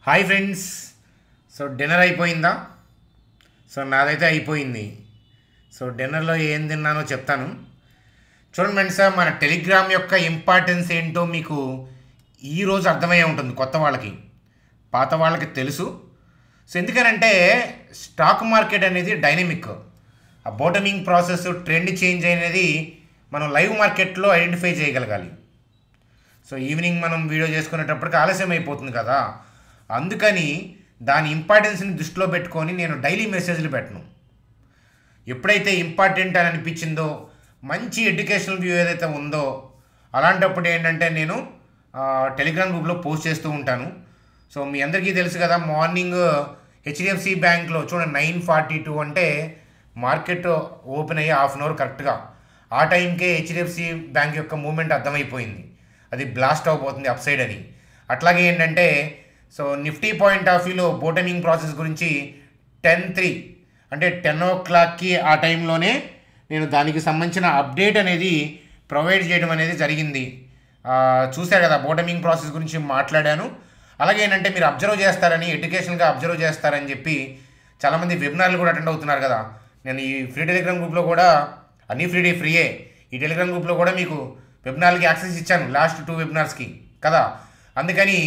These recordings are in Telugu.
Hi friends. సో డిన్నర్ అయిపోయిందా? సో నాదైతే అయిపోయింది. సో డిన్నర్లో ఏం తిన్నానో చెప్తాను. చూడండి ఫ్రెండ్స్, మన టెలిగ్రామ్ యొక్క ఇంపార్టెన్స్ ఏంటో మీకు ఈరోజు అర్థమయ్యే ఉంటుంది. కొత్త వాళ్ళకి, పాత వాళ్ళకి తెలుసు. సో ఎందుకనంటే స్టాక్ మార్కెట్ అనేది డైనమిక్. ఆ బాటమింగ్ ప్రాసెస్, ట్రెండ్ చేంజ్ అనేది మనం లైవ్ మార్కెట్లో ఐడెంటిఫై చేయగలగాలి. సో ఈవినింగ్ మనం వీడియో చేసుకునేటప్పటికి ఆలస్యం అయిపోతుంది కదా, అందుకని దాని ఇంపార్టెన్స్ని దృష్టిలో పెట్టుకొని నేను డైలీ మెసేజ్లు పెట్టను. ఎప్పుడైతే ఇంపార్టెంట్ అని అనిపించిందో, మంచి ఎడ్యుకేషనల్ వ్యూ ఏదైతే ఉందో, అలాంటప్పుడు ఏంటంటే నేను టెలిగ్రామ్ గ్రూప్లో పోస్ట్ చేస్తూ ఉంటాను. సో మీ అందరికీ తెలుసు కదా, మార్నింగ్ హెచ్డిఎఫ్సి బ్యాంక్లో చూడండి 9:42 అంటే మార్కెట్ ఓపెన్ అయ్యి హాఫ్ అన్ అవర్ కరెక్ట్గా ఆ టైంకే హెచ్డిఎఫ్సి బ్యాంక్ యొక్క మూమెంట్ అర్థమైపోయింది. అది బ్లాస్ట్ అవబోతుంది అప్ సైడ్ అని. అట్లాగే ఏంటంటే సో నిఫ్టీ పాయింట్ ఆఫ్ వ్యూలో బాటమింగ్ ప్రాసెస్ గురించి 10:03 అంటే 10 o'clockకి ఆ టైంలోనే నేను దానికి సంబంధించిన అప్డేట్ అనేది ప్రొవైడ్ చేయడం అనేది జరిగింది. చూశారు కదా, బాటమింగ్ ప్రాసెస్ గురించి మాట్లాడాను. అలాగే ఏంటంటే మీరు అబ్జర్వ్ చేస్తారని, ఎడ్యుకేషన్గా అబ్జర్వ్ చేస్తారని చెప్పి చాలామంది వెబినార్లు కూడా అటెండ్ అవుతున్నారు కదా. నేను ఈ ఫ్రీ టెలిగ్రామ్ గ్రూప్లో కూడా, అన్నీ ఫ్రీయే, ఈ టెలిగ్రామ్ గ్రూప్లో కూడా మీకు వెబినార్కి యాక్సెస్ ఇచ్చాను లాస్ట్ 2 వెబినార్స్కి కదా. అందుకని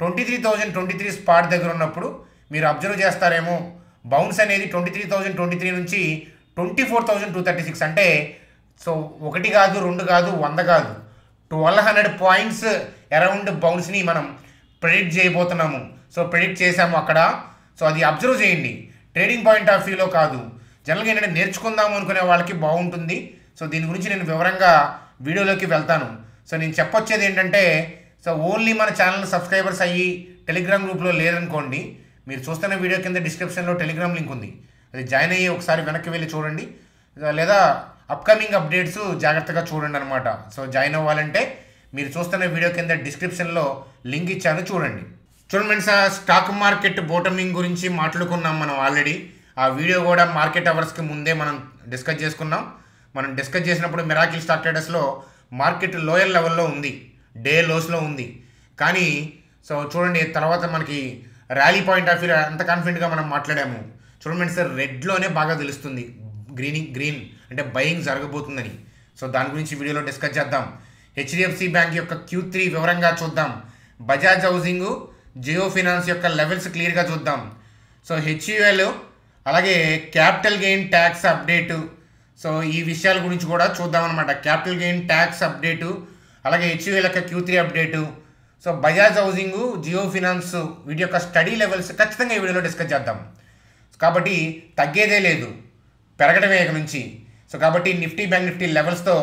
23,023 స్పాట్ దగ్గర ఉన్నప్పుడు మీరు అబ్జర్వ్ చేస్తారేమో, బౌన్స్ అనేది 23,023 నుంచి 24,236 అంటే సో 1 కాదు 2 కాదు 100 కాదు 1200 పాయింట్స్ అరౌండ్ బౌన్స్ని మనం ప్రెడిక్ట్ చేయబోతున్నాము. సో ప్రెడిక్ట్ చేసాము అక్కడ. సో అది అబ్జర్వ్ చేయండి, ట్రేడింగ్ పాయింట్ ఆఫ్ వ్యూలో కాదు. జనరల్గా ఏంటంటే నేర్చుకుందాము అనుకునే వాళ్ళకి బాగుంటుంది. సో దీని గురించి నేను వివరంగా వీడియోలోకి వెళ్తాను. సో నేను చెప్పొచ్చేది ఏంటంటే, సో ఓన్లీ మన ఛానల్ సబ్స్క్రైబర్స్ అయ్యి టెలిగ్రామ్ గ్రూప్లో లేరనుకోండి, మీరు చూస్తున్న వీడియో కింద డిస్క్రిప్షన్లో టెలిగ్రామ్ లింక్ ఉంది, అది జాయిన్ అయ్యి ఒకసారి వెనక్కి వెళ్ళి చూడండి. లేదా అప్కమింగ్ అప్డేట్స్ జాగ్రత్తగా చూడండి అనమాట. సో జాయిన్ అవ్వాలంటే మీరు చూస్తున్న వీడియో కింద డిస్క్రిప్షన్లో లింక్ ఇచ్చాను, చూడండి. ఫ్రెండ్స్, స్టాక్ మార్కెట్ బాటమింగ్ గురించి మాట్లాడుకున్నాం మనం ఆల్రెడీ. ఆ వీడియో కూడా మార్కెట్ అవర్స్కి ముందే మనం డిస్కస్ చేసుకున్నాం. మనం డిస్కస్ చేసినప్పుడు మిరాకిల్ స్టాక్ ట్రేడర్స్లో మార్కెట్ లోయర్ లెవెల్లో ఉంది, డే లోస్లో ఉంది. కానీ సో చూడండి, తర్వాత మనకి ర్యాలీ పాయింట్ ఆఫ్ వ్యూ అంత కాన్ఫిడెంట్గా మనం మాట్లాడాము. చూడండి సార్, రెడ్లోనే బాగా తెలుస్తుంది గ్రీన్ అంటే బయింగ్ జరగబోతుందని. సో దాని గురించి వీడియోలో డిస్కస్ చేద్దాం. హెచ్డిఎఫ్సి బ్యాంక్ యొక్క Q3 వివరంగా చూద్దాం. బజాజ్ హౌసింగ్, జియో ఫినాన్స్ యొక్క లెవెల్స్ క్లియర్గా చూద్దాం. సో హెచ్యుఎల్, అలాగే capital gain tax update, so ఈ విషయాల గురించి కూడా చూద్దాం అనమాట. క్యాపిటల్ గెయిన్ ట్యాక్స్ అప్డేటు, అలాగే హెచ్యుఎల్ యొక్క Q3 update, so Bajaj housing, Jio finance వీటి యొక్క స్టడీ లెవెల్స్ ఖచ్చితంగా ఈ వీడియోలో డిస్కస్ చేద్దాం. కాబట్టి తగ్గేదే లేదు, పెరగడమే ఇక నుంచి. సో కాబట్టి నిఫ్టీ, బ్యాంక్ నిఫ్టీ లెవెల్స్తో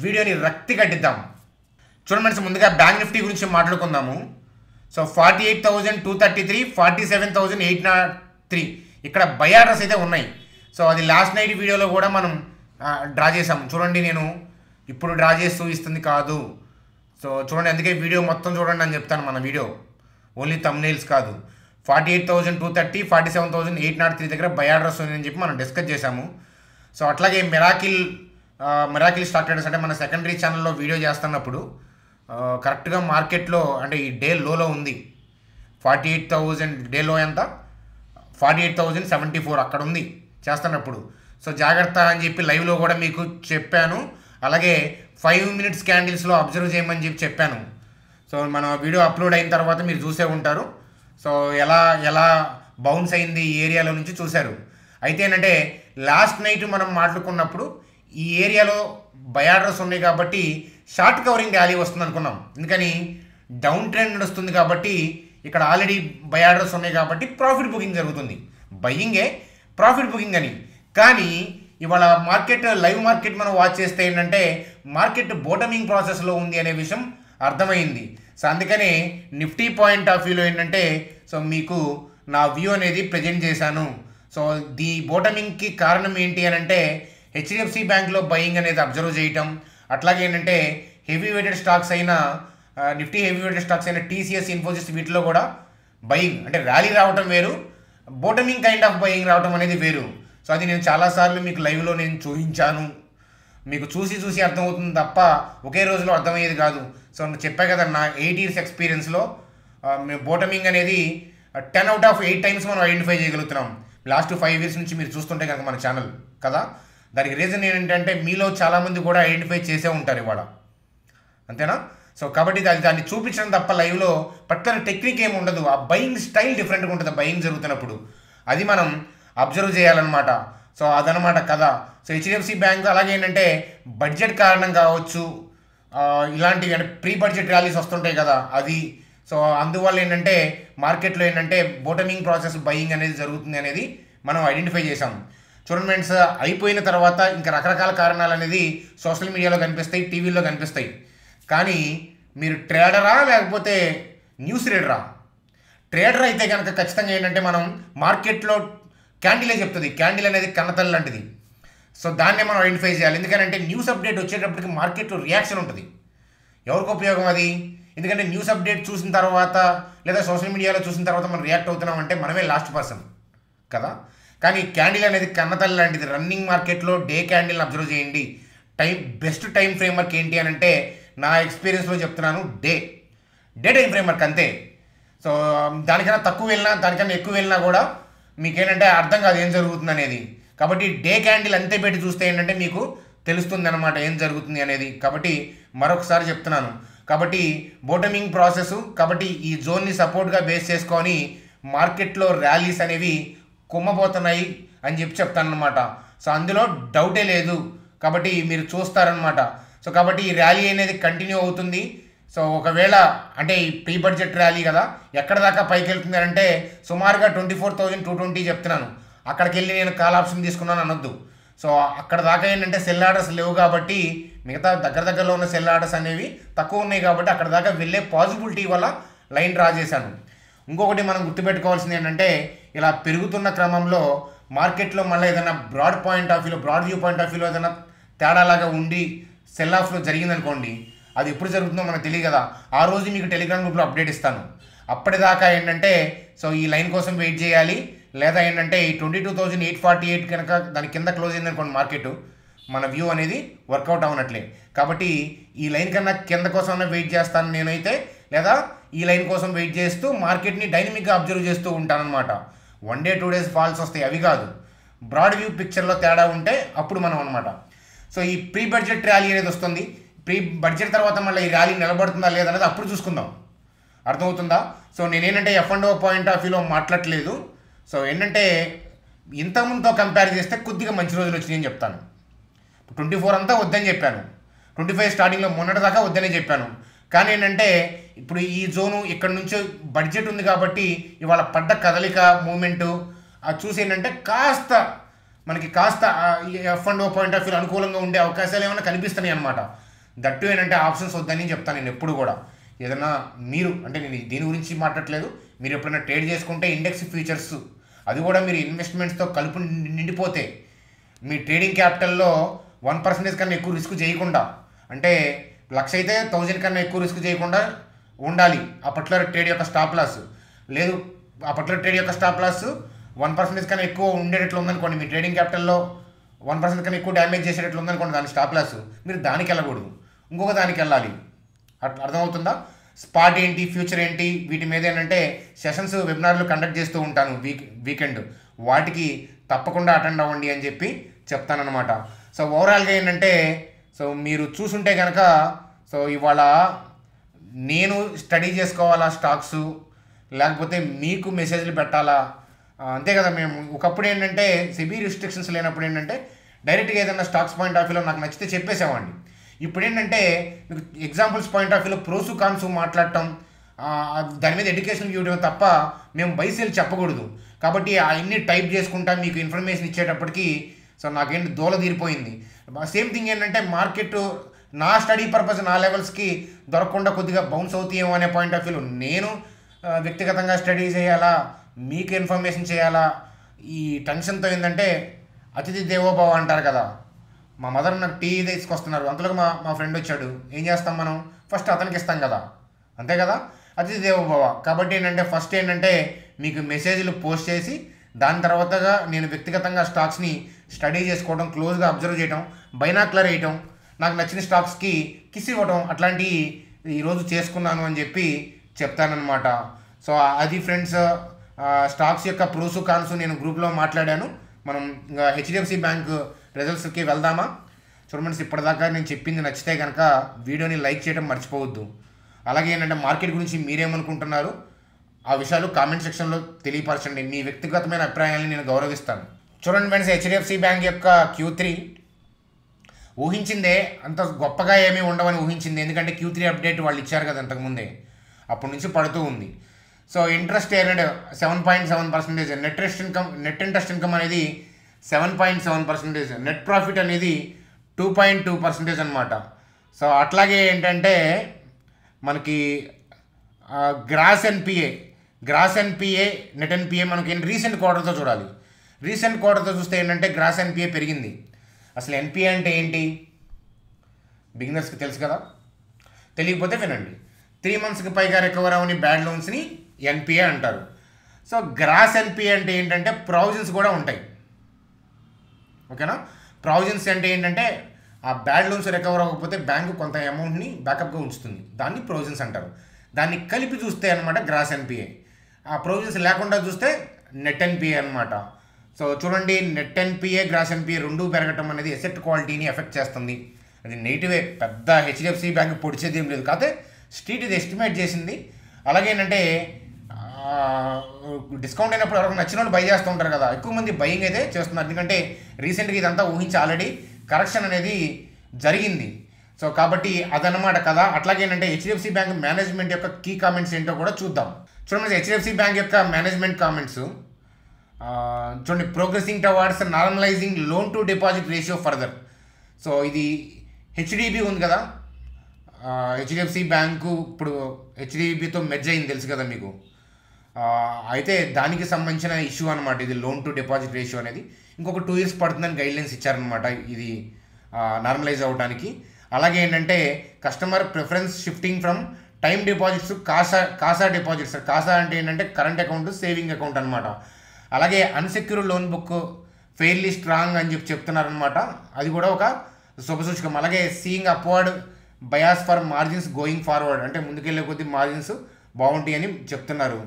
వీడియోని రక్తి కట్టిద్దాం. చూడండి, ముందుగా బ్యాంక్ నిఫ్టీ గురించి మాట్లాడుకుందాము. సో 48,233, 47,803 ఇక్కడ బై ఆర్డర్స్ అయితే ఉన్నాయి. సో అది లాస్ట్ నైట్ వీడియోలో కూడా మనం డ్రా చేసాము. చూడండి, నేను ఇప్పుడు డ్రా చేసి చూపిస్తుంది కాదు. సో చూడండి, అందుకే వీడియో మొత్తం చూడండి అని చెప్తాను. మన వీడియో ఓన్లీ థంబ్నెయిల్స్ కాదు. 48,230, 47,803 దగ్గర బై ఆర్డర్స్ ఉన్నాయని చెప్పి మనం డిస్కస్ చేసాము. సో అట్లాగే మిరాకిల్ స్టాక్ ట్రేడర్స్ అంటే మన సెకండరీ ఛానల్లో వీడియో చేస్తున్నప్పుడు కరెక్ట్గా మార్కెట్లో అంటే ఈ డే లోలో ఉంది. 48,000 డే లో ఎంత, 48,074 అక్కడ ఉంది చేస్తున్నప్పుడు. సో జాగ్రత్త అని చెప్పి లైవ్లో కూడా మీకు చెప్పాను. అలాగే 5 minutes క్యాండిల్స్లో అబ్జర్వ్ చేయమని చెప్పి చెప్పాను. సో మన వీడియో అప్లోడ్ అయిన తర్వాత మీరు చూసే ఉంటారు. సో ఎలా బౌన్స్ అయింది ఈ ఏరియాలో నుంచి చూశారు. అయితే ఏంటంటే లాస్ట్ నైట్ మనం మాట్లాడుకున్నప్పుడు ఈ ఏరియాలో బై ఆర్డర్స్ ఉన్నాయి కాబట్టి షార్ట్ కవరింగ్ ర్యాలీ వస్తుంది అనుకున్నాం. ఎందుకని డౌన్ ట్రెండ్ నడుస్తుంది కాబట్టి ఇక్కడ ఆల్రెడీ బై ఆర్డర్స్ ఉన్నాయి కాబట్టి ప్రాఫిట్ బుకింగ్ జరుగుతుంది. బయ్యింగే ప్రాఫిట్ బుకింగ్ అని. కానీ ఇవాళ మార్కెట్, లైవ్ మార్కెట్ మనం వాచ్ చేస్తే ఏంటంటే మార్కెట్ బాటమింగ్ ప్రాసెస్లో ఉంది అనే విషయం అర్థమైంది. సో అందుకనే నిఫ్టీ పాయింట్ ఆఫ్ వ్యూలో ఏంటంటే సో మీకు నా వ్యూ అనేది ప్రజెంట్ చేశాను. సో ది బాటమింగ్కి కారణం ఏంటి అని అంటే హెచ్డిఎఫ్సి బ్యాంక్లో బయింగ్ అనేది అబ్జర్వ్ చేయటం, అట్లాగే ఏంటంటే హెవీ వెయిటెడ్ స్టాక్స్ అయిన నిఫ్టీ హెవీ వెయిటెడ్ స్టాక్స్ అయిన టీసీఎస్, ఇన్ఫోసిస్ వీటిలో కూడా బయింగ్ అంటే ర్యాలీ రావటం వేరు, బాటమింగ్ కైండ్ ఆఫ్ బయింగ్ రావటం అనేది వేరు. సో అది నేను చాలాసార్లు మీకు లైవ్లో నేను చూపించాను. మీకు చూసి అర్థమవుతుంది తప్ప ఒకే రోజులో అర్థమయ్యేది కాదు. సో చెప్పా కదా, నా 8 years ఎక్స్పీరియన్స్లో బాటమింగ్ అనేది 10/8 టైమ్స్ మనం ఐడెంటిఫై చేయగలుగుతున్నాం లాస్ట్ 5 years నుంచి మీరు చూస్తుంటే కనుక మన ఛానల్ కదా. దానికి రీజన్ ఏంటంటే మీలో చాలామంది కూడా ఐడెంటిఫై చేసే ఉంటారు ఇవాళ, అంతేనా. సో కాబట్టి దాన్ని చూపించడం తప్ప లైవ్లో పర్టికులర్ టెక్నిక్ ఏమి ఉండదు. ఆ బయింగ్ స్టైల్ డిఫరెంట్గా ఉంటుంది బయింగ్ జరుగుతున్నప్పుడు, అది మనం అబ్జర్వ్ చేయాలన్నమాట. సో అదనమాట కథ. సో హెచ్డిఎఫ్సి బ్యాంక్ అలాగే ఏంటంటే బడ్జెట్ కారణం కావచ్చు, ఇలాంటివి అంటే ప్రీ బడ్జెట్ ర్యాలీస్ వస్తుంటాయి కదా అది. సో అందువల్ల ఏంటంటే మార్కెట్లో ఏంటంటే బోటమింగ్ ప్రాసెస్ బయింగ్ అనేది జరుగుతుంది అనేది మనం ఐడెంటిఫై చేసాం. చూడండి ఫ్రెండ్స్, అయిపోయిన తర్వాత ఇంకా రకరకాల కారణాలు అనేది సోషల్ మీడియాలో కనిపిస్తాయి, టీవీలో కనిపిస్తాయి. కానీ మీరు ట్రేడరా లేకపోతే న్యూస్ రీడరా? ట్రేడర్ అయితే కనుక ఖచ్చితంగా ఏంటంటే మనం మార్కెట్లో క్యాండిలే చెప్తుంది, క్యాండిల్ అనేది కన్నతల్లి లాంటిది. సో దాన్నే మనం ఐడెంటిఫై చేయాలి. ఎందుకంటే న్యూస్ అప్డేట్ వచ్చేటప్పటికి మార్కెట్లో రియాక్షన్ ఉంటుంది. ఎవరికి ఉపయోగం అది? ఎందుకంటే న్యూస్ అప్డేట్ చూసిన తర్వాత లేదా సోషల్ మీడియాలో చూసిన తర్వాత మనం రియాక్ట్ అవుతున్నాం అంటే మనమే లాస్ట్ పర్సన్ కదా. కానీ క్యాండిల్ అనేది కన్నతల్లి లాంటిది. రన్నింగ్ మార్కెట్లో డే క్యాండిల్ని అబ్జర్వ్ చేయండి. బెస్ట్ టైం ఫ్రేమ్వర్క్ ఏంటి అని అంటే నా ఎక్స్పీరియన్స్లో చెప్తున్నాను, డే టైం ఫ్రేమ్వర్క్ అంతే. సో దానికన్నా తక్కువ వెళ్ళినా దానికన్నా ఎక్కువ వెళ్ళినా కూడా మీకేంటంటే అర్థం కాదు ఏం జరుగుతుంది అనేది. కాబట్టి డే క్యాండిల్ అంతే పెట్టి చూస్తే ఏంటంటే మీకు తెలుస్తుంది అనమాట ఏం జరుగుతుంది అనేది. కాబట్టి మరొకసారి చెప్తున్నాను, కాబట్టి బోటమింగ్ ప్రాసెస్, కాబట్టి ఈ జోన్ని సపోర్ట్గా బేస్ చేసుకొని మార్కెట్లో ర్యాలీస్ అనేవి కుమ్మబోతున్నాయి అని చెప్తాను అనమాట. సో అందులో డౌటే లేదు. కాబట్టి మీరు చూస్తారనమాట. సో కాబట్టి ఈ ర్యాలీ అనేది కంటిన్యూ అవుతుంది. సో ఒకవేళ అంటే ఈ ప్రీ బడ్జెట్ ర్యాలీ కదా, ఎక్కడ దాకా పైకి వెళ్తుంది అంటే సుమారుగా 24,220 చెప్తున్నాను. అక్కడికి వెళ్ళి నేను కాల్ ఆప్షన్ తీసుకున్నాను అనొద్దు. సో అక్కడ దాకా ఏంటంటే సెల్ ఆర్డర్స్ లేవు కాబట్టి, మిగతా దగ్గరలో ఉన్న సెల్ ఆర్డర్స్ అనేవి తక్కువ ఉన్నాయి కాబట్టి అక్కడ దాకా వెళ్ళే పాసిబిలిటీ వల్ల లైన్ డ్రా చేశాను. ఇంకొకటి మనం గుర్తుపెట్టుకోవాల్సింది ఏంటంటే ఇలా పెరుగుతున్న క్రమంలో మార్కెట్లో మళ్ళీ ఏదైనా బ్రాడ్ వ్యూ పాయింట్ ఆఫ్ వ్యూలో ఏదైనా తేడాలాగా ఉండి సెల్ ఆఫ్లో జరిగిందనుకోండి, అది ఎప్పుడు జరుగుతుందో మనకు తెలియదు కదా. ఆ రోజు మీకు టెలిగ్రామ్ గ్రూప్లో అప్డేట్ ఇస్తాను. అప్పటిదాకా ఏంటంటే సో ఈ లైన్ కోసం వెయిట్ చేయాలి. లేదా ఏంటంటే ఈ 22,848 కనుక దాని కింద క్లోజ్ అయిందనుకోండి మార్కెట్, మన వ్యూ అనేది వర్కౌట్ అవునట్లే. కాబట్టి ఈ లైన్ కన్నా కింద కోసం వెయిట్ చేస్తాను నేనైతే, లేదా ఈ లైన్ కోసం వెయిట్ చేస్తూ మార్కెట్ని డైనమిక్గా అబ్జర్వ్ చేస్తూ ఉంటానన్నమాట. 1 day 2 days ఫాల్స్ వస్తాయి, అవి కాదు. బ్రాడ్ వ్యూ పిక్చర్లో తేడా ఉంటే అప్పుడు మనం అనమాట. సో ఈ ప్రీ బడ్జెట్ ర్యాలీ అనేది వస్తుంది. ప్రీ బడ్జెట్ తర్వాత మళ్ళీ ఈ ర్యాలీ నిలబడుతుందా లేదనేది అప్పుడు చూసుకుందాం. అర్థమవుతుందా? సో నేనేంటంటే F&O పాయింట్ ఆఫ్ వ్యూలో మాట్లాడట్లేదు. సో ఏంటంటే ఇంతకుముందుతో కంపేర్ చేస్తే కొద్దిగా మంచి రోజులు వచ్చినాయని చెప్తాను. 24 అంతా వద్దని చెప్పాను, 25 స్టార్టింగ్లో మొన్నటి దాకా వద్దనే చెప్పాను. కానీ ఏంటంటే ఇప్పుడు ఈ జోను ఇక్కడ నుంచి బడ్జెట్ ఉంది కాబట్టి ఇవాళ పడ్డ కదలిక మూమెంటు అది చూసి ఏంటంటే మనకి కాస్త F&O పాయింట్ ఆఫ్ వ్యూ అనుకూలంగా ఉండే అవకాశాలు ఏమైనా కనిపిస్తున్నాయి అనమాట. దట్టు ఏంటంటే ఆప్షన్స్ వద్దని చెప్తాను నేను ఎప్పుడు కూడా. ఏదైనా మీరు అంటే నేను దీని గురించి మాట్లాడట్లేదు, మీరు ఎప్పుడైనా ట్రేడ్ చేసుకుంటే ఇండెక్స్ ఫ్యూచర్స్ అది కూడా మీరు ఇన్వెస్ట్మెంట్స్తో కలుపు నిండిపోతే మీ ట్రేడింగ్ క్యాపిటల్లో 1% కన్నా ఎక్కువ రిస్క్ చేయకుండా, అంటే 1,00,000 అయితే 1,000 కన్నా ఎక్కువ రిస్క్ చేయకుండా ఉండాలి. ఆ పర్టికులర్ ట్రేడ్ యొక్క స్టాప్ లాస్ లేదు, ఆ పర్టికులర్ ట్రేడ్ యొక్క స్టాప్ లాస్ 1% కన్నా ఎక్కువ ఉండేటట్లు ఉందనుకోండి, మీ ట్రేడింగ్ క్యాపిటల్లో 1% కన్నా ఎక్కువ డ్యామేజ్ చేసేటట్లు ఉందనుకోండి దాని స్టాప్ లాస్, మీరు దానికి వెళ్ళకూడదు, ఇంకొక దానికి వెళ్ళాలి. అర్థమవుతుందా? స్పాట్ ఏంటి, ఫ్యూచర్ ఏంటి, వీటి మీద ఏంటంటే సెషన్స్ వెబినార్లు కండక్ట్ చేస్తూ ఉంటాను వీకెండ్, వాటికి తప్పకుండా అటెండ్ అవ్వండి అని చెప్పి చెప్తానన్నమాట. సో ఓవరాల్గా ఏంటంటే సో మీరు చూసుంటే కనుక సో ఇవాళ నేను స్టడీ చేసుకోవాలా స్టాక్స్, లేకపోతే మీకు మెసేజ్లు పెట్టాలా, అంతే కదా. మేము ఒకప్పుడు ఏంటంటే సెబీ రిస్ట్రిక్షన్స్ లేనప్పుడు ఏంటంటే డైరెక్ట్గా ఏదైనా స్టాక్స్ పాయింట్ ఆఫ్ వ్యూలో నాకు నచ్చితే చెప్పేసేవాడిని. ఇప్పుడు ఏంటంటే మీకు ఎగ్జాంపుల్స్ పాయింట్ ఆఫ్ వ్యూలో ప్రోసు కాన్సు మాట్లాడటం, దాని మీద ఎడ్యుకేషన్ ఇవ్వడం తప్ప మేము బైసేల్ చెప్పకూడదు. కాబట్టి అవన్నీ టైప్ చేసుకుంటా మీకు ఇన్ఫర్మేషన్ ఇచ్చేటప్పటికి సో నాకేంటి దూల తీరిపోయింది. సేమ్ థింగ్ ఏంటంటే మార్కెట్ నా స్టడీ పర్పస్ నా లెవెల్స్కి దొరకకుండా కొద్దిగా బౌన్స్ అవుతాయేమో అనే పాయింట్ ఆఫ్ వ్యూలో నేను వ్యక్తిగతంగా స్టడీ చేయాలా, మీకు ఇన్ఫర్మేషన్ చేయాలా, ఈ టెన్షన్తో ఏంటంటే అతిథి దేవోభవ అంటారు కదా. మా మదర్ నాకు టీ తీసుకొస్తున్నారు, అంతలోకి మా ఫ్రెండ్ వచ్చాడు, ఏం చేస్తాం మనం, ఫస్ట్ అతనికి ఇస్తాం కదా, అంతే కదా, అతిథి దేవోభవ. కాబట్టి ఏంటంటే ఫస్ట్ ఏంటంటే మీకు మెసేజ్లు పోస్ట్ చేసి దాని తర్వాతగా నేను వ్యక్తిగతంగా స్టాక్స్ని స్టడీ చేసుకోవడం, క్లోజ్గా అబ్జర్వ్ చేయడం, బైనాక్యులర్ వేయటం, నాకు నచ్చిన స్టాక్స్కి కిస్ ఇవ్వడం, అట్లాంటివి ఈరోజు చేసుకున్నాను అని చెప్పి చెప్తానన్నమాట. సో అది ఫ్రెండ్స్, స్టాక్స్ యొక్క ప్రోసు కాన్స్ నేను గ్రూప్లో మాట్లాడాను. మనం ఇంకా హెచ్డిఎఫ్సి బ్యాంక్ రిజల్ట్స్కి వెళ్దామా? చూడండి, ఇప్పటిదాకా నేను చెప్పింది నచ్చితే కనుక వీడియోని లైక్ చేయడం మర్చిపోవద్దు. అలాగే ఏంటంటే మార్కెట్ గురించి మీరేమనుకుంటున్నారు ఆ విషయాలు కామెంట్ సెక్షన్లో తెలియపరచండి. మీ వ్యక్తిగతమైన అభిప్రాయాన్ని నేను గౌరవిస్తాను. చూడండి ఫ్రెండ్స్, హెచ్డిఎఫ్సి బ్యాంక్ యొక్క Q3 ఊహించిందే, అంత గొప్పగా ఏమీ ఉండవని ఊహించింది. ఎందుకంటే Q3 అప్డేట్ వాళ్ళు ఇచ్చారు కదా అంతకుముందే, అప్పటి నుంచి పడుతూ ఉంది. So interest earned 7.7%, net interest income అనేది 7.7%, నెట్ ప్రాఫిట్ అనేది 2.2% అనమాట. సో అట్లాగే ఏంటంటే మనకి గ్రాస్ ఎన్పిఏ నెట్ ఎన్పిఏ మనకి రీసెంట్ క్వార్టర్తో చూడాలి. రీసెంట్ క్వార్టర్తో చూస్తే ఏంటంటే గ్రాస్ ఎన్పిఏ పెరిగింది. అసలు ఎన్పిఏ అంటే ఏంటి బిగినర్స్కి తెలుసు కదా, తెలియకపోతే వినండి. 3 monthsకి పైగా రికవర్ అవని బ్యాడ్ లోన్స్ని ఎన్పిఏ అంటారు. సో గ్రాస్ ఎన్పిఏ అంటే ఏంటంటే ప్రావిజన్స్ కూడా ఉంటాయి. ఓకేనా? ప్రావిజన్స్ అంటే ఏంటంటే ఆ బ్యాడ్ లోన్స్ రికవర్ అవ్వకపోతే బ్యాంకు కొంత అమౌంట్ని బ్యాకప్గా ఉంచుతుంది, దాన్ని ప్రొవిజన్స్ అంటారు. దాన్ని కలిపి చూస్తే అనమాట గ్రాస్ ఎన్పిఏ. ఆ ప్రొవిజన్స్ లేకుండా చూస్తే నెట్ ఎన్పిఏ అనమాట. సో చూడండి, నెట్ ఎన్పిఏ గ్రాస్ ఎన్పిఏ రెండూ పెరగటం అనేది అసెట్ క్వాలిటీని ఎఫెక్ట్ చేస్తుంది. అది నెగిటివే, పెద్ద హెచ్డిఎఫ్సి బ్యాంక్ పొడిచేది ఏం లేదు. కాకపోతే స్ట్రీట్ ఇది ఎస్టిమేట్ చేసింది. అలాగే ఏంటంటే డిస్కౌంట్ అయినప్పుడు ఎవరికి నచ్చిన వాళ్ళు బై చేస్తూ ఉంటారు కదా, ఎక్కువ మంది బయింగ్ అయితే చేస్తున్నారు. ఎందుకంటే రీసెంట్గా ఇదంతా ఊహించి ఆల్రెడీ కరెక్షన్ అనేది జరిగింది. సో కాబట్టి అదనమాట కదా. అట్లాగే ఏంటంటే హెచ్డిఎఫ్సి బ్యాంక్ మేనేజ్మెంట్ యొక్క కీ కామెంట్స్ ఏంటో కూడా చూద్దాం. చూడండి, హెచ్డిఎఫ్సి బ్యాంక్ యొక్క మేనేజ్మెంట్ కామెంట్స్ చూడండి. Progressing towards normalising loan to deposit ratio further. So ఇది హెచ్డిబి ఉంది కదా, హెచ్డిఎఫ్సి బ్యాంకు ఇప్పుడు హెచ్డిబితో మెర్జ్ అయింది తెలుసు కదా మీకు. అయితే దానికి సంబంధించిన ఇష్యూ అనమాట ఇది, లోన్ టు డిపాజిట్ రేషియో అనేది. ఇంకొక 2 years పడుతుందని గైడ్లైన్స్ ఇచ్చారనమాట ఇది నార్మలైజ్ అవ్వడానికి. అలాగే ఏంటంటే customer preference shifting from time deposits CASA deposits. CASA అంటే ఏంటంటే కరెంట్ అకౌంట్, సేవింగ్ అకౌంట్ అనమాట. అలాగే unsecured loan book fairly strong అని చెప్తున్నారనమాట. అది కూడా ఒక శుభసూచకం. అలాగే seeing upward bias for margins going forward, అంటే ముందుకెళ్ళే కొద్దీ మార్జిన్స్ బాగుంటాయి అని చెప్తున్నారు.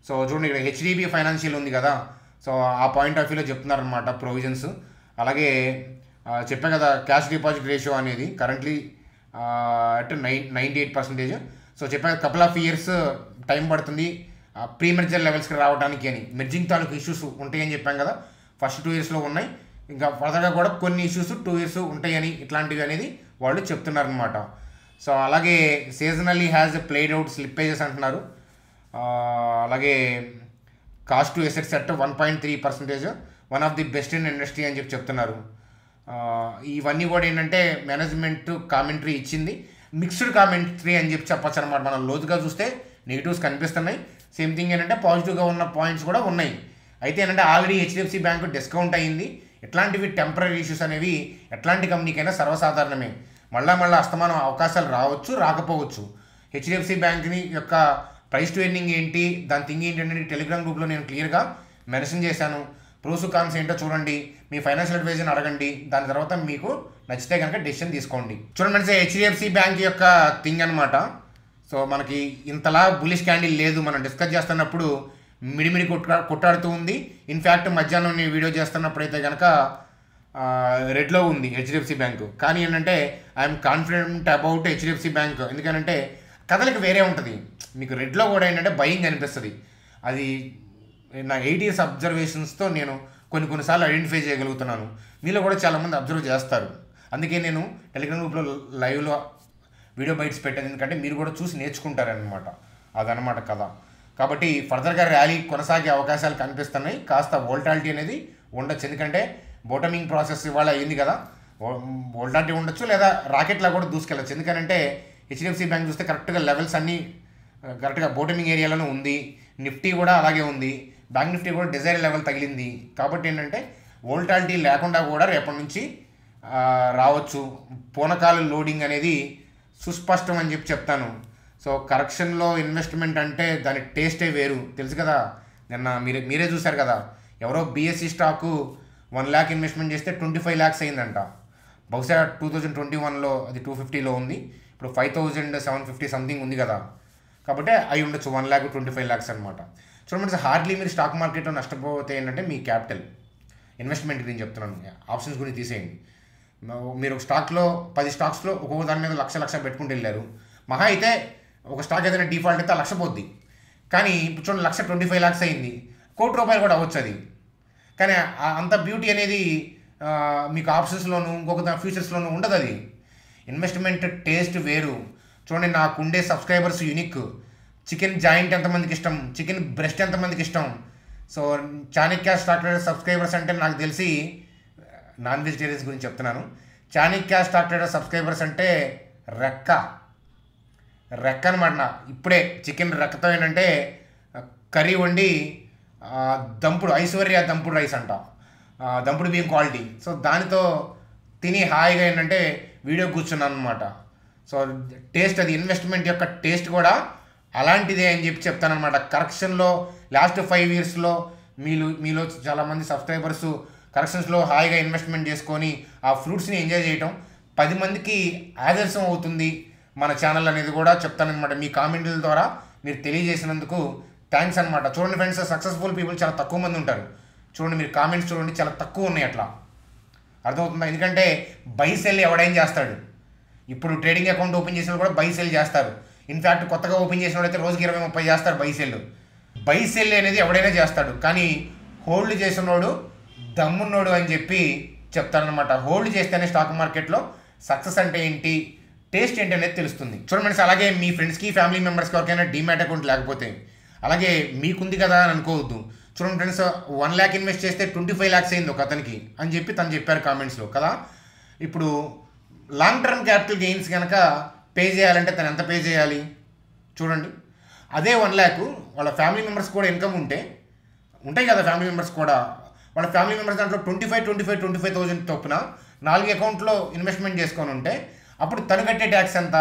సో చూడండి, ఇక్కడ హెచ్డిబి ఫైనాన్షియల్ ఉంది కదా, సో ఆ పాయింట్ ఆఫ్ వ్యూలో చెప్తున్నారనమాట ప్రొవిజన్స్. అలాగే చెప్పా కదా క్యాష్ డిపాజిట్ రేషియో అనేది కరెంట్లీ అట్ 98%. సో చెప్పా కపుల్ ఆఫ్ ఇయర్స్ టైం పడుతుంది ప్రీ మెర్జర్ లెవెల్స్కి రావడానికి అని. మెర్జింగ్ తాలూకు ఇష్యూస్ ఉంటాయని చెప్పాం కదా, ఫస్ట్ 2 yearsలో ఉన్నాయి. ఇంకా ఫర్దర్గా కూడా కొన్ని ఇష్యూస్ 2 years ఉంటాయని, ఇట్లాంటివి అనేది వాళ్ళు చెప్తున్నారనమాట. సో అలాగే సీజనల్లీ హ్యాజ్ ప్లేడ్ అవుట్ స్లిప్పేజెస్ అంటున్నారు. అలాగే cost to assets at 1.3%, one of the best in industry అని చెప్తున్నారు. ఇవన్నీ కూడా ఏంటంటే మేనేజ్మెంట్ కామెంటరీ ఇచ్చింది, మిక్స్డ్ కామెంటరీ అని చెప్పచ్చు అనమాట. మనం లోతుగా చూస్తే నెగిటివ్స్ కనిపిస్తున్నాయి, సేమ్ థింగ్ ఏంటంటే పాజిటివ్గా ఉన్న పాయింట్స్ కూడా ఉన్నాయి. అయితే ఏంటంటే ఆల్రెడీ హెచ్డిఎఫ్సి బ్యాంకు డిస్కౌంట్ అయ్యింది. ఇట్లాంటివి టెంపరీ ఇష్యూస్ అనేవి ఎట్లాంటి కంపెనీకైనా సర్వసాధారణమే. మళ్ళా అస్తమానం అవకాశాలు రావచ్చు, రాకపోవచ్చు. హెచ్డిఎఫ్సి బ్యాంక్ని యొక్క ప్రైస్ టు ఎర్నింగ్ ఏంటి, దాని థింగ్ ఏంటంటే టెలిగ్రామ్ గ్రూప్లో నేను క్లియర్గా మెన్షన్ చేశాను. ప్రోస్ కాన్స్ ఏంటో చూడండి, మీ ఫైనాన్షియల్ అడ్వైజర్ని అడగండి, దాని తర్వాత మీకు నచ్చితే కనుక డెసిషన్ తీసుకోండి. చూడండి మంచి హెచ్డిఎఫ్సి బ్యాంక్ యొక్క థింగ్ అనమాట. సో మనకి ఇంతలా బులిష్ క్యాండిల్ లేదు, మనం డిస్కస్ చేస్తున్నప్పుడు మిడిమిడి కొట్టాడుతూ ఉంది. ఇన్ఫ్యాక్ట్ మధ్యాహ్నం నేను వీడియో చేస్తున్నప్పుడు అయితే కనుక రెడ్లో ఉంది హెచ్డిఎఫ్సి బ్యాంకు. కానీ ఏంటంటే I'm confident about HDFC bank, ఎందుకంటే కథలకి వేరే ఉంటుంది. మీకు రెడ్లో కూడా ఏంటంటే బయింగ్ అనిపిస్తుంది. అది నా 8 years అబ్జర్వేషన్స్తో నేను కొన్నిసార్లు ఐడెంటిఫై చేయగలుగుతున్నాను. మీలో కూడా చాలామంది అబ్జర్వ్ చేస్తారు. అందుకే నేను టెలిగ్రామ్ గ్రూప్లో లైవ్లో వీడియో బైట్స్ పెట్టాను, ఎందుకంటే మీరు కూడా చూసి నేర్చుకుంటారనమాట. అదనమాట కథ. కాబట్టి ఫర్దర్గా ర్యాలీ కొనసాగే అవకాశాలు కనిపిస్తున్నాయి. కాస్త వోల్టాలిటీ అనేది ఉండొచ్చు, ఎందుకంటే బోటమింగ్ ప్రాసెస్ ఇవాళ అయింది కదా, వోల్టాలిటీ ఉండొచ్చు, లేదా రాకెట్లా కూడా దూసుకెళ్ళచ్చు. ఎందుకంటే హెచ్డిఎఫ్సి బ్యాంక్ చూస్తే కరెక్ట్గా లెవెల్స్ అన్నీ కరెక్ట్గా బోటమింగ్ ఏరియాలోనే ఉంది. నిఫ్టీ కూడా అలాగే ఉంది, బ్యాంక్ నిఫ్టీ కూడా డిజైర్ లెవెల్ తగిలింది. కాబట్టి ఏంటంటే వోల్టాలిటీ లేకుండా కూడా రేపటి నుంచి రావచ్చు. పూనకాలు లోడింగ్ అనేది సుస్పష్టం అని చెప్తాను. సో కరెక్షన్లో ఇన్వెస్ట్మెంట్ అంటే దాని టేస్టే వేరు, తెలుసు కదా. నిన్న మీరే చూశారు కదా, ఎవరో బిఎస్సి స్టాకు 1 lakh ఇన్వెస్ట్మెంట్ చేస్తే 25 lakhs అయిందంట. బహుశా 2021లో అది 250లో ఉంది, ఇప్పుడు 5750 సంథింగ్ ఉంది కదా. కాబట్టి అయి ఉండొచ్చు 1,25,00,000 అనమాట. చూడండి సార్, హార్డ్లీ మీరు స్టాక్ మార్కెట్లో నష్టపోతే ఏంటంటే మీ క్యాపిటల్ ఇన్వెస్ట్మెంట్ గురించి చెప్తున్నాను, ఆప్షన్స్ గురించి తీసేయండి. మీరు ఒక స్టాక్లో 10 స్టాక్స్లో ఒక్కొక్క దాని మీద లక్ష పెట్టుకుంటూ వెళ్ళారు. మహా అయితే ఒక స్టాక్ ఏదైనా డిఫాల్ట్ అయితే లక్ష పోద్ది. కానీ ఇప్పుడు చూడండి, 1,25 lakhs అయింది, ₹1,00,00,000 కూడా అవ్వచ్చు అది. కానీ అంత బ్యూటీ అనేది మీకు ఆప్షన్స్లోను ఇంకొక ఫ్యూచర్స్లోనూ ఉండదు. అది ఇన్వెస్ట్మెంట్ టేస్ట్ వేరు. చూడండి, నాకుండే సబ్స్క్రైబర్స్ యూనిక్. చికెన్ జాయింట్ ఎంతమందికి ఇష్టం, చికెన్ బ్రెస్ట్ ఎంతమందికి ఇష్టం. So Chanakya stock trader subscribers అంటే నాకు తెలిసి నాన్ వెజిటేరియన్స్ గురించి చెప్తున్నాను. చాణక్య స్టాక్ ట్రేడర్ సబ్స్క్రైబర్స్ అంటే రెక్క అనమాట. ఇప్పుడే చికెన్ రెక్కతో ఏంటంటే కర్రీ వండి దంపుడు ఐశ్వర్య దంపుడు రైస్ అంట, దంపుడు బియ్యం క్వాలిటీ. సో దానితో తిని హాయిగా ఏంటంటే వీడియో కూర్చున్నాను అనమాట. సో టేస్ట్, అది ఇన్వెస్ట్మెంట్ యొక్క టేస్ట్ కూడా అలాంటిదే అని చెప్పి చెప్తానమాట. కరెక్షన్లో లాస్ట్ 5 yearsలో మీలో చాలామంది సబ్స్క్రైబర్స్ కరెక్షన్స్లో హాయిగా ఇన్వెస్ట్మెంట్ చేసుకొని ఆ ఫ్రూట్స్ని ఎంజాయ్ చేయటం 10 మందికి ఆదర్శం అవుతుంది మన ఛానల్ అనేది కూడా చెప్తానమాట. మీ కామెంట్ల ద్వారా మీరు తెలియజేసినందుకు థ్యాంక్స్ అనమాట. చూడండి ఫ్రెండ్స్, సక్సెస్ఫుల్ పీపుల్ చాలా తక్కువ మంది ఉంటారు. చూడండి, మీరు కామెంట్స్ చూడండి, చాలా తక్కువ ఉన్నాయి. అట్లా అర్థమవుతుందా? ఎందుకంటే బై సెల్ ఎవడైనా చేస్తాడు. ఇప్పుడు ట్రేడింగ్ అకౌంట్ ఓపెన్ చేసిన కూడా బై సెల్ చేస్తారు. ఇన్ఫ్యాక్ట్ కొత్తగా ఓపెన్ చేసిన వాడైతే రోజుకి 20-30 చేస్తారు బై సెల్ అనేది ఎవడైనా చేస్తాడు. కానీ హోల్డ్ చేసినోడు దమ్మున్నోడు అని చెప్పి చెప్తారనమాట. హోల్డ్ చేస్తేనే స్టాక్ మార్కెట్లో సక్సెస్ అంటే ఏంటి, టేస్ట్ ఏంటి అనేది తెలుస్తుంది. చూడండి, అలాగే మీ ఫ్రెండ్స్కి ఫ్యామిలీ మెంబర్స్కి ఎవరికైనా డీమ్యాట్ అకౌంట్ లేకపోతే, అలాగే మీకుంది కదా అని అనుకోవద్దు. చూడండి ఫ్రెండ్స్, 1 lakh ఇన్వెస్ట్ చేస్తే 25 lakhs అయింది ఒక అతనికి అని చెప్పి తను చెప్పారు కామెంట్స్లో కదా. ఇప్పుడు లాంగ్ టర్మ్ క్యాపిటల్ గెయిన్స్ కనుక పే చేయాలంటే తను ఎంత పే చేయాలి చూడండి. అదే 1 lakh వాళ్ళ ఫ్యామిలీ మెంబర్స్ కూడా ఇన్కమ్ ఉంటాయి కదా, ఫ్యామిలీ మెంబర్స్ కూడా వాళ్ళ ఫ్యామిలీ మెంబర్స్ దాంట్లో 25,000 చొప్పున 4 అకౌంట్లో ఇన్వెస్ట్మెంట్ చేసుకొని ఉంటే అప్పుడు తను కట్టే ట్యాక్స్ ఎంత,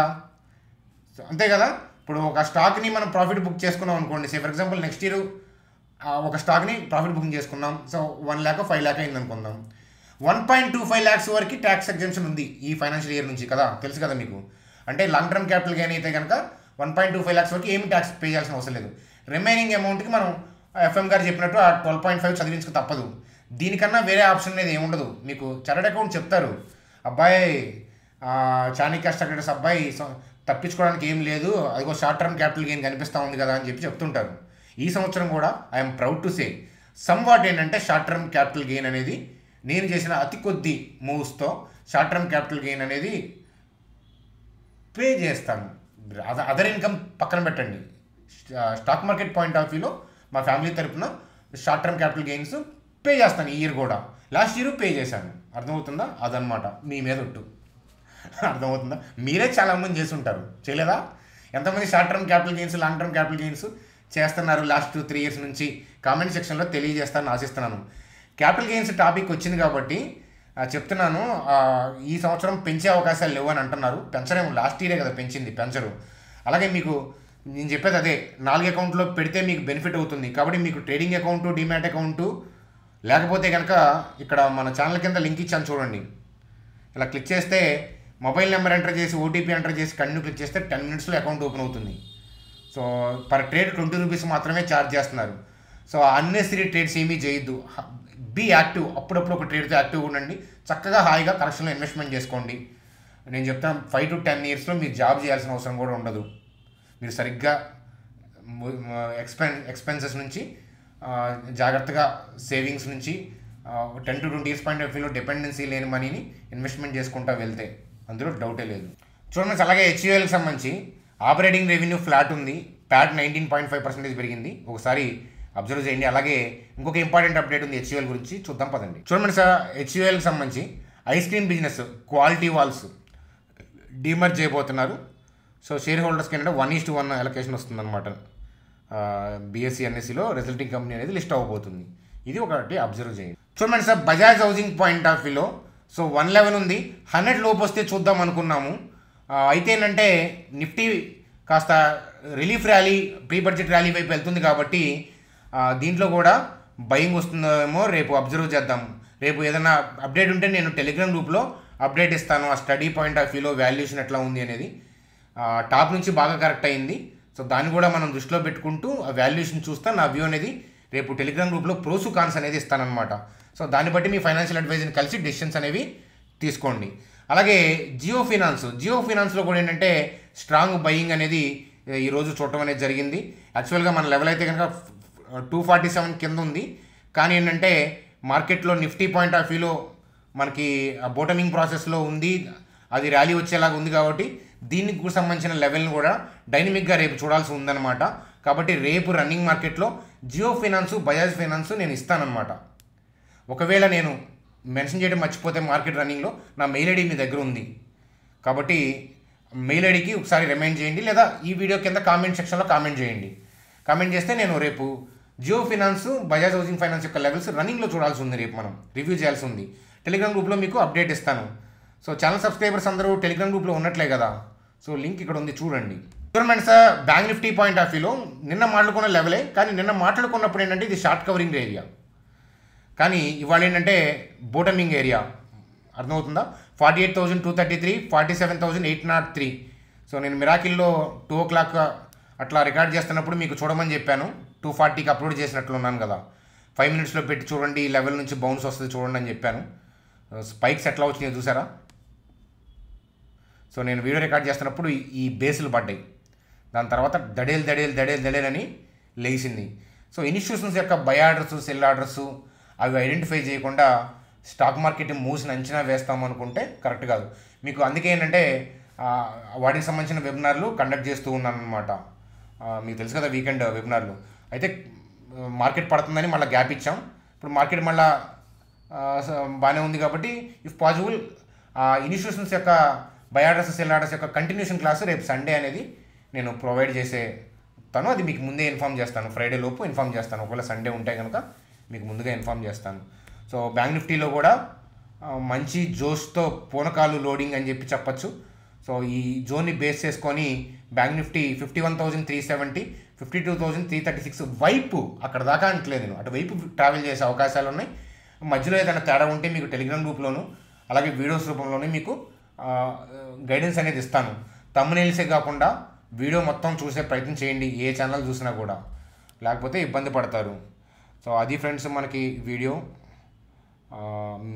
అంతే కదా. ఇప్పుడు ఒక స్టాక్ని మనం ప్రాఫిట్ బుక్ చేసుకున్నాం అనుకోండి, say for example next year ఒక స్టాక్ని ప్రాఫిట్ బుకింగ్ చేసుకున్నాం. సో 1 lakh 5 lakh అయింది అనుకుందాం. 1.25 lakhs వరకు ట్యాక్స్ ఎగ్జెంప్షన్ ఉంది ఈ ఫైనాన్షియల్ ఇయర్ నుంచి కదా, తెలుసు కదా మీకు. అంటే లాంగ్ టర్మ్ క్యాపిటల్ గెయిన్ అయితే కనుక 1.25 lakhs వరకు ఏమి ట్యాక్స్ పే చేయాల్సిన అవసరం లేదు. రిమైనింగ్ అమౌంట్కి మనం ఎఫ్ఎం గారు చెప్పినట్టు ఆ 12.5 చదివించుకు తప్పదు. దీనికన్నా వేరే ఆప్షన్ అనేది ఏముండదు. మీకు చార్టర్డ్ అకౌంట్ చెప్తారు, అబ్బాయి చాణక్య స్టాక్ ట్రేడర్స్ అబ్బాయి తప్పించుకోవడానికి ఏం లేదు, అదిగో షార్ట్ టర్మ్ క్యాపిటల్ గెయిన్ కనిపిస్తూ ఉంది కదా అని చెప్పి చెప్తుంటారు. ఈ సంవత్సరం కూడా I'm proud to say somewhat ఏంటంటే షార్ట్ టర్మ్ క్యాపిటల్ గెయిన్ అనేది నేను చేసిన అతి కొద్ది మూవ్స్తో షార్ట్ టర్మ్ క్యాపిటల్ గెయిన్ అనేది పే చేస్తాను. అదర్ ఇన్కమ్ పక్కన పెట్టండి. స్టాక్ మార్కెట్ పాయింట్ ఆఫ్ వ్యూలో మా ఫ్యామిలీ తరపున short term capital gains pay చేస్తాను. ఈ ఇయర్ కూడా, లాస్ట్ ఇయర్ పే చేశాను. అర్థమవుతుందా? అదనమాట మీ మీద ఒట్టు. అర్థమవుతుందా? మీరే చాలామంది చేసి ఉంటారు, చేయలేదా? ఎంతమంది short term capital gains long term capital gains చేస్తున్నారు లాస్ట్ 3 years నుంచి కామెంట్ సెక్షన్లో తెలియజేస్తానని ఆశిస్తున్నాను. క్యాపిటల్ గెయిన్స్ టాపిక్ వచ్చింది కాబట్టి చెప్తున్నాను. ఈ సంవత్సరం పెంచే అవకాశాలు లేవు అని అంటున్నారు. పెంచరేమో, లాస్ట్ ఇయరే కదా పెంచింది, పెంచరు. అలాగే మీకు నేను చెప్పేది అదే, 4 అకౌంట్లో పెడితే మీకు బెనిఫిట్ అవుతుంది. కాబట్టి మీకు ట్రేడింగ్ అకౌంటు, డీమ్యాట్ అకౌంటు లేకపోతే కనుక ఇక్కడ మన ఛానల్ కింద లింక్ ఇచ్చాను చూడండి. ఇలా క్లిక్ చేస్తే మొబైల్ నెంబర్ ఎంటర్ చేసి ఓటీపీ ఎంటర్ చేసి కంటిన్యూ క్లిక్ చేస్తే 10 minutesలో అకౌంట్ ఓపెన్ అవుతుంది. సో పర్ ట్రేడ్ 20 rupees మాత్రమే ఛార్జ్ చేస్తున్నారు. సో అన్నెసరీ ట్రేడ్స్ ఏమీ చేయొద్దు. Be active. అప్పుడప్పుడు ఒక ట్రేడ్తో యాక్టివ్గా ఉండండి. చక్కగా హాయిగా కరెక్షన్లో ఇన్వెస్ట్మెంట్ చేసుకోండి. నేను చెప్తాను 5 to 10 yearsలో మీరు జాబ్ చేయాల్సిన అవసరం కూడా ఉండదు. మీరు సరిగ్గా ఎక్స్పెన్సెస్ నుంచి జాగ్రత్తగా సేవింగ్స్ నుంచి 10 to 20 years పాయింట్ ఆఫ్ వ్యూలో డిపెండెన్సీ లేని మనీని ఇన్వెస్ట్మెంట్ చేసుకుంటా వెళ్తే అందులో డౌటే లేదు. చూడండి, అలాగే హెచ్యుఎల్కి సంబంధించి ఆపరేటింగ్ రెవెన్యూ ఫ్లాట్ ఉంది. ప్యాట్ 19.5% పెరిగింది. ఒకసారి అబ్జర్వ్ చేయండి. అలాగే ఇంకొక ఇంపార్టెంట్ అప్డేట్ ఉంది హెచ్యుఎల్ గురించి, చూద్దాం పదండి. చూడండి సార్, హెచ్యుఎల్కి సంబంధించి ice cream business Kwality Wall's demerge చేయబోతున్నారు. సో షేర్ హోల్డర్స్కి ఏంటంటే 1:1 అలొకేషన్ వస్తుందన్నమాట. బీఎస్సీ ఎన్ఎస్సిలో రిజల్టింగ్ కంపెనీ అనేది లిస్ట్ అవ్వబోతుంది. ఇది ఒకటి అబ్జర్వ్ చేయండి. చూడండి sir, Bajaj housing point of వ్యూలో సో 111 ఉంది. 100 లోపు వస్తే చూద్దాం అనుకున్నాము. అయితే ఏంటంటే నిఫ్టీ కాస్త relief rally, pre budget rally వైపు వెళ్తుంది కాబట్టి దీంట్లో కూడా బయింగ్ వస్తుందేమో రేపు అబ్జర్వ్ చేద్దాం. రేపు ఏదైనా అప్డేట్ ఉంటే నేను టెలిగ్రామ్ గ్రూప్లో అప్డేట్ ఇస్తాను. ఆ స్టడీ పాయింట్ ఆఫ్ వ్యూలో వాల్యుయేషన్ ఎట్లా ఉంది అనేది. టాప్ నుంచి బాగా కరెక్ట్ అయింది. సో దాన్ని కూడా మనం దృష్టిలో పెట్టుకుంటూ ఆ వాల్యుయేషన్ చూస్తా నా వ్యూ అనేది రేపు టెలిగ్రామ్ గ్రూప్లో ప్రోసు కాన్స్ అనేది ఇస్తానన్నమాట. సో దాన్ని బట్టి మీ ఫైనాన్షియల్ అడ్వైజర్ని కలిసి డెసిషన్స్ అనేవి తీసుకోండి. అలాగే జియో ఫినాన్స్లో కూడా ఏంటంటే స్ట్రాంగ్ బయింగ్ అనేది ఈరోజు చూడటం అనేది జరిగింది. యాక్చువల్గా మన లెవెల్ అయితే కనుక 247 కింద ఉంది, కానీ ఏంటంటే మార్కెట్లో నిఫ్టీ పాయింట్ ఆఫ్ వ్యూలో మనకి బోటమింగ్ ప్రాసెస్లో ఉంది, అది ర్యాలీ వచ్చేలాగా ఉంది. కాబట్టి దీనికి సంబంధించిన లెవెల్ని కూడా డైనమిక్గా రేపు చూడాల్సి ఉందన్నమాట. కాబట్టి రేపు రన్నింగ్ మార్కెట్లో జియో ఫైనాన్స్, బజాజ్ ఫైనాన్స్ నేను ఇస్తానన్నమాట. ఒకవేళ నేను మెన్షన్ చేయడం మర్చిపోతే మార్కెట్ రన్నింగ్లో నా మెయిల్ ఐడి మీ దగ్గర ఉంది, కాబట్టి మెయిల్ ఐడికి ఒకసారి రిమైండ్ చేయండి, లేదా ఈ వీడియో కింద కామెంట్ సెక్షన్లో కామెంట్ చేయండి. కామెంట్ చేస్తే నేను రేపు Jio finance, Bajaj housing finance యొక్క లెవెల్స్ రన్నింగ్లో చూడాల్సి ఉంది, రేపు మనం రివ్యూ చేయాల్సి ఉంది. టెలిగ్రామ్ గ్రూప్లో మీకు అప్డేట్ ఇస్తాను. సో ఛానల్ సబ్స్క్రైబర్స్ అందరూ టెలిగ్రామ్ గ్రూప్లో ఉన్నట్లే కదా, సో లింక్ ఇక్కడ ఉంది చూడండి. Governments bank Nifty point of వ్యూలో నిన్న మాట్లాడుకున్న లెవెలే, కానీ నిన్న మాట్లాడుకున్నప్పుడు ఏంటంటే ఇది షార్ట్ కవరింగ్ ఏరియా, కానీ ఇవాళ ఏంటంటే బోటమింగ్ ఏరియా. అర్థమవుతుందా? 48,233, 47,803. సో నేను మిరాకిల్లో 2 o'clock అట్లా రికార్డ్ చేస్తున్నప్పుడు మీకు చూడమని చెప్పాను. 240కి అప్లోడ్ చేసినట్లున్నాను కదా, 5 minutesలో పెట్టి చూడండి, ఈ లెవెల్ నుంచి బౌన్స్ వస్తుంది చూడండి అని చెప్పాను. స్పైక్స్ ఎట్లా వచ్చినాయో చూసారా? సో నేను వీడియో రికార్డ్ చేస్తున్నప్పుడు ఈ బేస్లు పడ్డాయి, దాని తర్వాత దడేల్ అని లేచింది. సో ఇన్స్టిట్యూషన్స్ యొక్క బై ఆర్డర్స్, సెల్ ఆర్డర్స్ అవి ఐడెంటిఫై చేయకుండా స్టాక్ మార్కెట్ మూవ్స్ని అంచనా వేస్తాం అనుకుంటే కరెక్ట్ కాదు. మీకు అందుకే ఏంటంటే వాటికి సంబంధించిన వెబినార్లు కండక్ట్ చేస్తూ ఉన్నాను అనమాట. మీకు తెలుసు కదా, వీకెండ్ వెబినార్లు. అయితే మార్కెట్ పడుతుందని మళ్ళీ గ్యాప్ ఇచ్చాం. ఇప్పుడు మార్కెట్ మళ్ళీ బాగానే ఉంది కాబట్టి ఇఫ్ పాసిబుల్ ఇన్స్టిట్యూషన్స్ యొక్క బై ఆర్డర్స్, సెల్ ఆర్డర్స్ యొక్క కంటిన్యూషన్ క్లాస్ రేపు సండే అనేది నేను ప్రొవైడ్ చేసేస్తాను. అది మీకు ముందే ఇన్ఫామ్ చేస్తాను, ఫ్రైడే లోపు ఇన్ఫామ్ చేస్తాను. ఒకవేళ సండే ఉంటే కనుక మీకు ముందుగా ఇన్ఫామ్ చేస్తాను. సో బ్యాంక్ నిఫ్టీలో కూడా మంచి జోష్తో పూనకాలు లోడింగ్ అని చెప్పచ్చు. సో ఈ జోన్ని బేస్ చేసుకొని బ్యాంక్ నిఫ్టీ 51,370, 52,336 వైపు అక్కడ దాకా అంటలేదు, నేను అటు వైపు ట్రావెల్ చేసే అవకాశాలు ఉన్నాయి. మధ్యలో ఏదైనా తేడా ఉంటే మీకు టెలిగ్రామ్ గ్రూప్లోను అలాగే వీడియోస్ రూపంలోనే మీకు గైడెన్స్ అనేది ఇస్తాను. థంబ్నెయిల్సే కాకుండా వీడియో మొత్తం చూసే ప్రయత్నం చేయండి, ఏ ఛానల్ చూసినా కూడా, లేకపోతే ఇబ్బంది పడతారు. సో అది ఫ్రెండ్స్ మనకి వీడియో.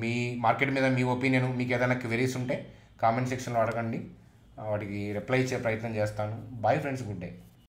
మీ మార్కెట్ మీద మీ ఒపీనియన్, మీకు ఏదైనా క్వెరీస్ ఉంటే కామెంట్ సెక్షన్లో అడగండి, వాటికి రిప్లై ఇచ్చే ప్రయత్నం చేస్తాను. Bye friends, good day.